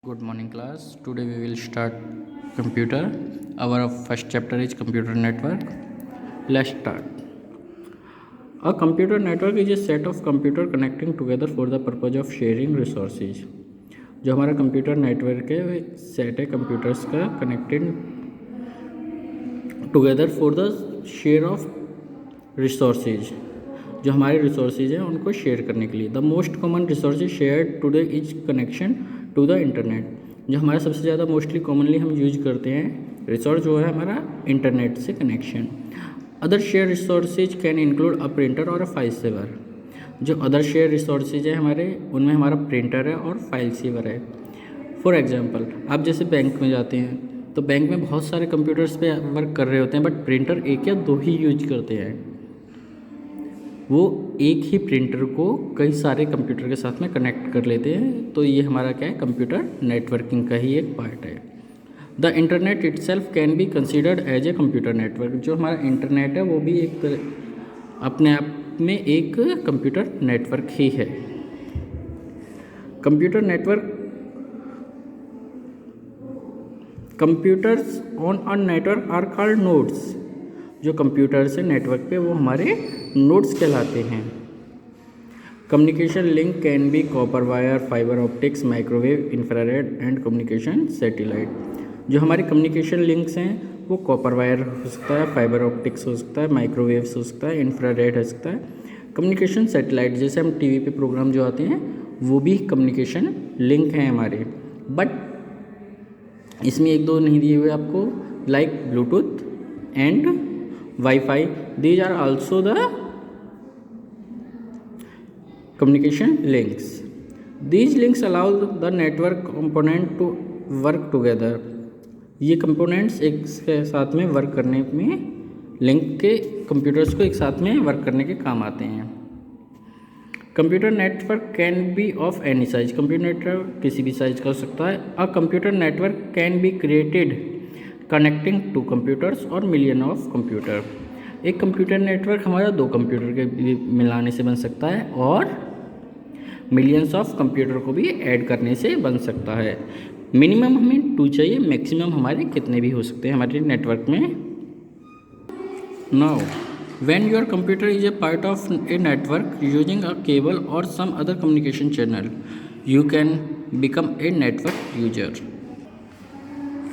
Good morning class. Today we will start computer. Our first chapter is computer network. Let's start. A computer network is a set of computer connecting together for the purpose of sharing resources. जो हमारा computer network है वो एक set है computers का connected together for the share of resources. जो हमारे resources हैं उनको शेयर करने के लिए. The most common resources shared today is connection to the internet. जो हमारा सबसे ज़्यादा मोस्टली कॉमनली हम यूज करते हैं रिसोर्स जो है हमारा इंटरनेट से connection. Other share resources can include a printer और अ फाइल सेवर. जो अदर शेयर रिसोर्सेज है हमारे उनमें हमारा प्रिंटर है और फाइल सेवर है. फॉर एग्जांपल आप जैसे बैंक में जाते हैं तो बैंक में बहुत सारे कंप्यूटर्स पे वर्क कर रहे होते हैं बट प्रिंटर एक या दो ही यूज करते हैं. वो एक ही प्रिंटर को कई सारे कंप्यूटर के साथ में कनेक्ट कर लेते हैं. तो ये हमारा क्या है कंप्यूटर नेटवर्किंग का ही एक पार्ट है. The internet itself can be considered as a computer network. जो हमारा इंटरनेट है वो भी एक तरह अपने आप में एक कंप्यूटर नेटवर्क ही है. Computer network computers on a network are called nodes. जो कंप्यूटर्स है नेटवर्क पे वो हमारे नोड्स कहलाते हैं. Communication link can be copper wire, fibre optics, microwave, infrared and communication satellite. जो हमारे कम्युनिकेशन लिंक्स हैं वो कॉपर वायर हो सकता है, फाइबर ऑप्टिक्स हो सकता है, माइक्रोवेव्स हो सकता है, इंफ्रारेड हो सकता है. कम्युनिकेशन सैटेलाइट जैसे हम टीवी पे प्रोग्राम जो आते हैं वो भी कम्युनिकेशन लिंक हैं हमारे. बट इसमें एक दो नहीं दिए हुए आपको like Bluetooth and Wi-Fi. These are also the communication links. These links allow the network component to work together. ये components एक साथ में वर्क करने में लिंक के कंप्यूटर्स को एक साथ में वर्क करने के काम आते हैं. Computer network can be of any size. Computer network किसी भी साइज का हो सकता है. A computer network can be created connecting two computers और मिलियन ऑफ कंप्यूटर. एक कंप्यूटर नेटवर्क हमारा दो कंप्यूटर के मिलाने से बन सकता है और मिलियंस ऑफ कंप्यूटर को भी ऐड करने से बन सकता है. मिनिमम हमें 2 चाहिए, मैक्सिमम हमारे कितने भी हो सकते हैं हमारे नेटवर्क में. Now when your computer is a part of a network using a cable और some other communication channel you can become a network user.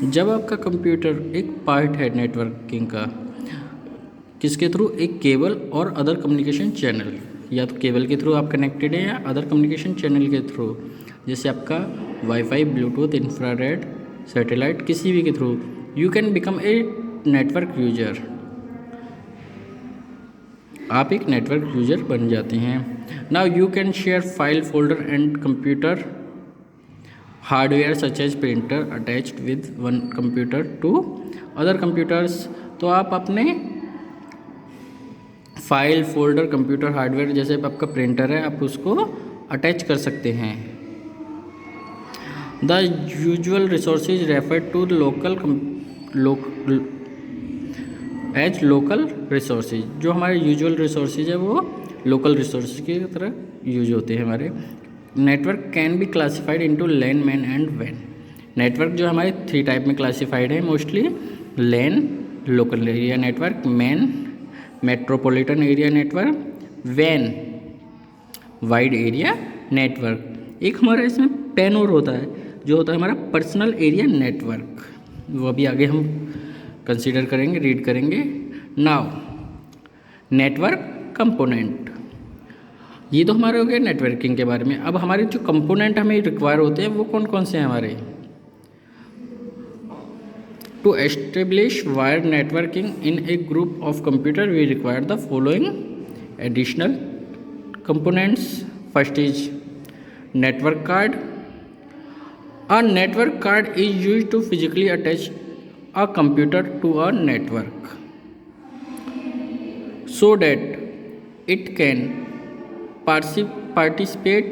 जब आपका कंप्यूटर एक पार्ट है नेटवर्किंग का किसके थ्रू, एक केबल और अदर कम्युनिकेशन चैनल. या तो केबल के थ्रू आप कनेक्टेड हैं या अदर कम्युनिकेशन चैनल के थ्रू जैसे आपका वाईफाई, ब्लूटूथ, इंफ्रारेड, सैटेलाइट किसी भी के through you can become a network user. आप एक नेटवर्क यूजर बन जाते हैं. Now you can share file, folder and computer hardware such as printer attached with one computer to other computers. तो आप अपने फाइल, फोल्डर, कंप्यूटर हार्डवेयर जैसे आपका प्रिंटर है आप उसको अटैच कर सकते हैं. The usual resources refer to as local resources. जो हमारे यूजुअल रिसोर्सेज है वो लोकल रिसोर्सेज की तरह यूज होते हैं हमारे. Network can be classified into LAN, MAN and वैन. नेटवर्क जो हमारे 3 टाइप में क्लासिफाइड है mostly. LAN local area network, MAN metropolitan area network, वैन वाइड एरिया नेटवर्क. एक हमारा इसमें पैन और होता है जो होता है हमारा पर्सनल एरिया नेटवर्क. वो अभी आगे हम कंसीडर करेंगे, रीड करेंगे. Now network component. ये तो हमारे हो गए नेटवर्किंग के बारे में. अब हमारे जो कंपोनेंट हमें रिक्वायर होते हैं वो कौन कौन से हैं हमारे. To establish wire networking in a group of computer we require the following additional components. First is network card. A network card is used to physically attach a computer to a network so that it can participate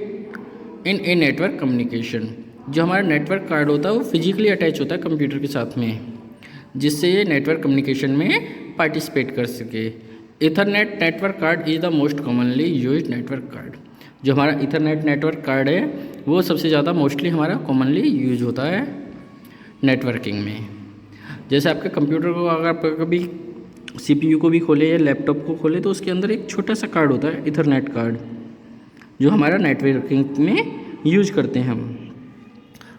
in a network communication. जो हमारा network card होता है वो physically attach होता है computer के साथ में जिससे ये नेटवर्क कम्युनिकेशन में पार्टिसिपेट कर सके. Ethernet network card is the most commonly used network card. जो हमारा इथरनेट नेटवर्क कार्ड है वो सबसे ज़्यादा मोस्टली हमारा कॉमनली यूज होता है नेटवर्किंग में। जैसे आपके कंप्यूटर को अगर आप कभी CPU को भी खोले या लैपटॉप को खोले तो उसके अंदर एक छोटा सा कार्ड होता है इथरनेट कार्ड, जो हमारा नेटवर्किंग में यूज करते हैं हम।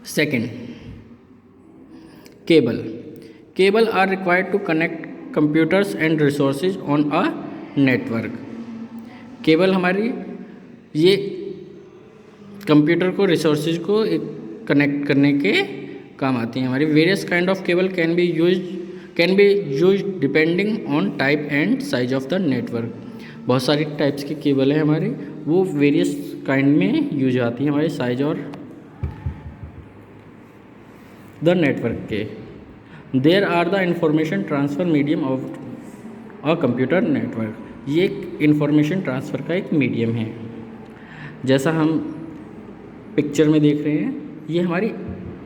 Second, cable are required to connect computers and resources on a network. Cable हमारी ये कंप्यूटर को रिसोर्सेज को कनेक्ट करने के काम आती हैं हमारी। Various kind of cable can be use depending on type and size of the network. बहुत सारी टाइप्स की केबल है हमारी, वो वेरियस काइंड में यूज आती है हमारे साइज और द नेटवर्क के। There are the information transfer medium of a computer network. ये एक इंफॉर्मेशन ट्रांसफ़र का एक मीडियम है। जैसा हम पिक्चर में देख रहे हैं, ये हमारी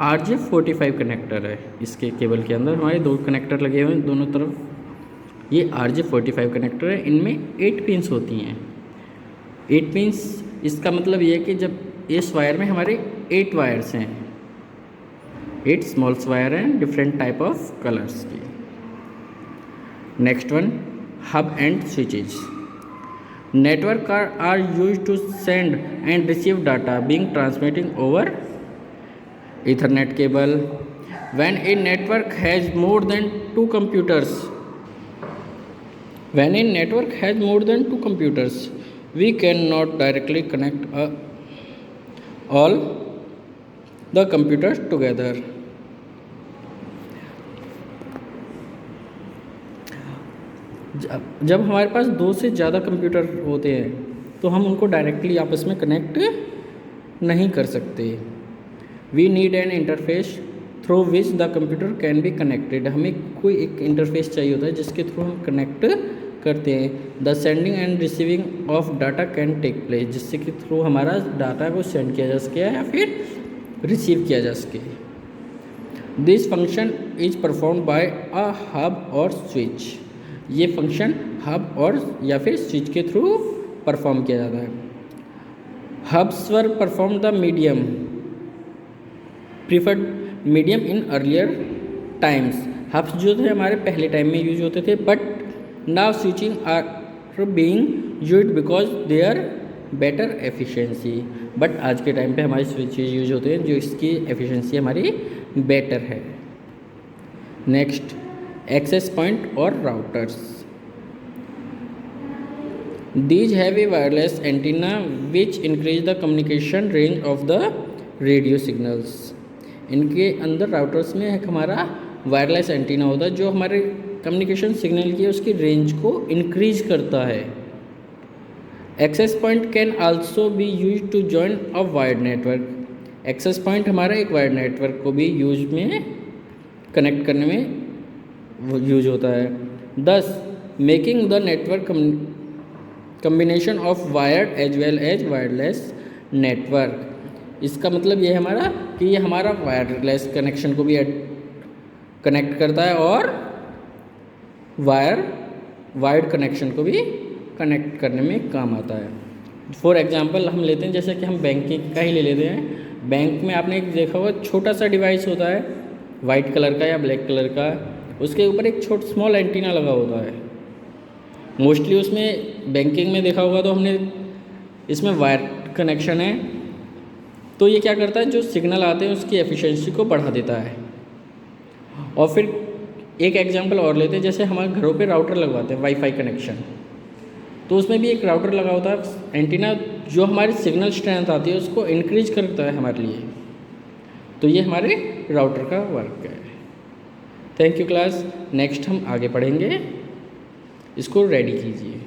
RJ45 कनेक्टर है। इसके केबल के अंदर हमारे 2 कनेक्टर लगे हुए हैं दोनों तरफ। ये RJ45 कनेक्टर है, इनमें 8 पिन्स होती हैं। 8 पिन्स, इसका मतलब ये है कि जब इस वायर में हमारे 8 वायर्स हैं, 8 स्मॉल्स वायर हैं डिफरेंट टाइप ऑफ कलर्स की। Next one, hub and switches. Network are used to send and receive data being transmitting over Ethernet cable. When a network has more than 2 computers, we cannot directly connect all the computers together. जब हमारे पास 2 से ज़्यादा computer होते हैं तो हम उनको directly आपस में कनेक्ट नहीं कर सकते। We need an interface through which the computer can be connected. हमें कोई एक इंटरफेस चाहिए होता है जिसके थ्रू हम कनेक्ट करते हैं। The sending and receiving of data can take place, जिससे कि थ्रू हमारा डाटा को सेंड किया जा सके या फिर रिसीव किया जा सके। This function is perform by a hub और स्विच। ये फंक्शन हब और या फिर स्विच के थ्रू परफॉर्म किया जाता है। Hubs were perform the medium preferred medium in earlier times. Hubs जो थे हमारे पहले टाइम में यूज होते थे, but now switching are being used because they are better efficiency. But आज के टाइम पे हमारे स्विचेज यूज होते हैं जो इसकी एफिशिएंसी हमारी बेटर है। नेक्स्ट, एक्सेस पॉइंट और routers. These have a wireless antenna which increase the communication range of the radio signals. इनके अंदर राउटर्स में एक हमारा वायरलेस एंटीना होता है जो हमारे कम्युनिकेशन सिग्नल की उसकी रेंज को इंक्रीज करता है। Access point can also be use to join a wired network. Access point हमारा एक वायर्ड नेटवर्क को भी यूज में कनेक्ट करने में यूज होता है। Thus making the network combination of wired as well as wireless network. इसका मतलब ये हमारा कि ये हमारा वायरलेस कनेक्शन को भी कनेक्ट करता है और वायर्ड कनेक्शन को भी कनेक्ट करने में काम आता है। फॉर एग्जांपल हम लेते हैं, जैसे कि हम बैंकिंग का ही ले लेते हैं। बैंक में आपने एक देखा होगा छोटा सा डिवाइस होता है वाइट कलर का या ब्लैक कलर का, उसके ऊपर एक स्मॉल एंटीना लगा होता है। मोस्टली उसमें बैंकिंग में देखा होगा तो हमने इसमें वायर कनेक्शन है, तो ये क्या करता है, जो सिग्नल आते हैं उसकी एफिशिएंसी को बढ़ा देता है। और फिर एक एग्जांपल और लेते हैं, जैसे हमारे घरों पे राउटर लगवाते हैं वाईफाई कनेक्शन, तो उसमें भी एक राउटर लगा होता है एंटीना, जो हमारी सिग्नल स्ट्रेंथ आती है उसको इंक्रीज करता है हमारे लिए। तो ये हमारे राउटर का वर्क है। Thank you class. नेक्स्ट हम आगे पढ़ेंगे, इसको रेडी कीजिए।